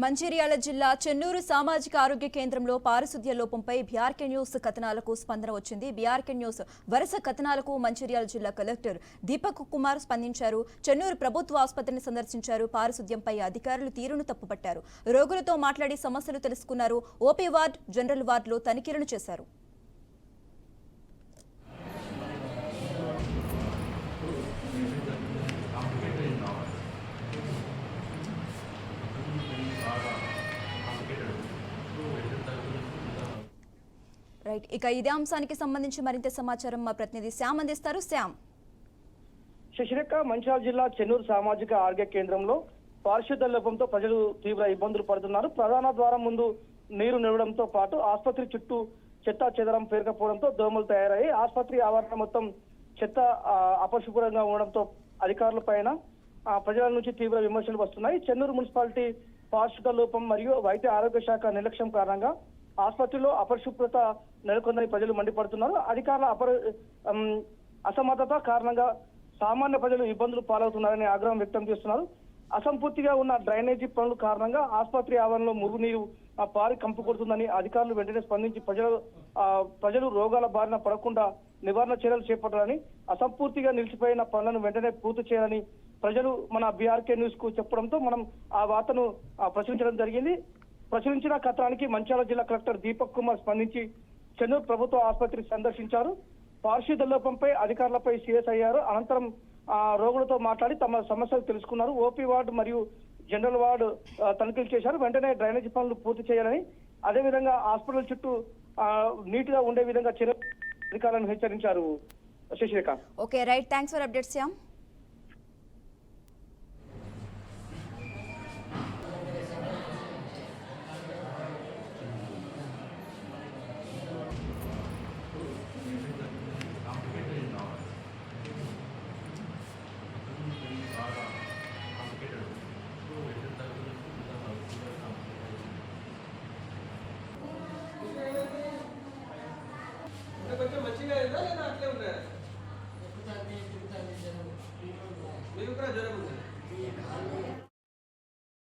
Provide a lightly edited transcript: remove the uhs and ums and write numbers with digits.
మంచిర్యాల జిల్లా చెన్నూరు సామాజిక ఆరోగ్య కేంద్రంలో పారిశుద్ధ్య లోపంపై బీఆర్కే న్యూస్ కథనాలకు స్పందన వచ్చింది. బీఆర్కే న్యూస్ వరుస కథనాలకు మంచిర్యాల జిల్లా కలెక్టర్ దీపక్ కుమార్ స్పందించారు. చెన్నూరు ప్రభుత్వ ఆసుపత్రిని సందర్శించారు. పారిశుద్ధ్యంపై అధికారులు తీరును తప్పుపట్టారు. రోగులతో మాట్లాడి సమస్యలు తెలుసుకున్నారు. ఓపీ వార్డ్, జనరల్ వార్డులో తనిఖీలను చేశారు. రైట్, ఇక ఇదే అంశానికి సంబంధించి మరింత సమాచారం మా ప్రతినిధి శ్యామ్ అందిస్తారు. శ్యామ్. శశిరేఖ, మంచిర్యాల జిల్లా చెన్నూరు సామాజిక ఆరోగ్య కేంద్రంలో పారిశుద్ధ్య లోపంతో ప్రజలు తీవ్ర ఇబ్బందులు పడుతున్నారు. ప్రధాన ద్వారం ముందు నీరు నిలవడంతో పాటు ఆసుపత్రి చుట్టూ చెత్త చెదరం పేరుకపోవడంతో దోమలు తయారయ్యాయి. ఆసుపత్రి ఆవరణ మొత్తం చెత్త అపరిశుభ్రంగా ఉండడంతో అధికారుల పైన ప్రజల నుంచి తీవ్ర విమర్శలు వస్తున్నాయి. చెన్నూరు మున్సిపాలిటీ పారిశుద్ధ్య లోపం మరియు వైద్య ఆరోగ్య శాఖ నిర్లక్ష్యం కారణంగా ఆసుపత్రిలో అపరిశుభ్రత నెలకొందని ప్రజలు మండిపడుతున్నారు. అధికారుల అసమర్థత కారణంగా సామాన్య ప్రజలు ఇబ్బందులు పాలవుతున్నారని ఆగ్రహం వ్యక్తం చేస్తున్నారు. అసంపూర్తిగా ఉన్న డ్రైనేజీ పనుల కారణంగా ఆసుపత్రి ఆవరణలో మురుగునీరు పారి కంపు కొడుతుందని అధికారులు వెంటనే స్పందించి ప్రజలు రోగాల బారిన పడకుండా నివారణ చర్యలు చేపట్టాలని, అసంపూర్తిగా నిలిచిపోయిన పనులను వెంటనే పూర్తి చేయాలని ప్రజలు మన బీఆర్కే న్యూస్ కు చెప్పడంతో మనం ఆ వార్తను ప్రచురించడం జరిగింది. ప్రచురించిన కథనానికి మంచిర్యాల జిల్లా కలెక్టర్ దీపక్ కుమార్ స్పందించి చెన్నూరు ప్రభుత్వ ఆసుపత్రి సందర్శించారు. పారిశుద్ధ్య లోపంపై అధికారులపై సీరియస్ అయ్యారు. అనంతరం రోగులతో మాట్లాడి తమ సమస్యలు తెలుసుకున్నారు. ఓపీ వార్డు మరియు జనరల్ వార్డు తనిఖీలు చేశారు. వెంటనే డ్రైనేజీ పనులు పూర్తి చేయాలని, అదేవిధంగా హాస్పిటల్ చుట్టూ నీట్ గా ఉండే విధంగా చర్యలు అధికారులను హెచ్చరించారు. Sasirekha. Okay, right, thanks for updates Shyam.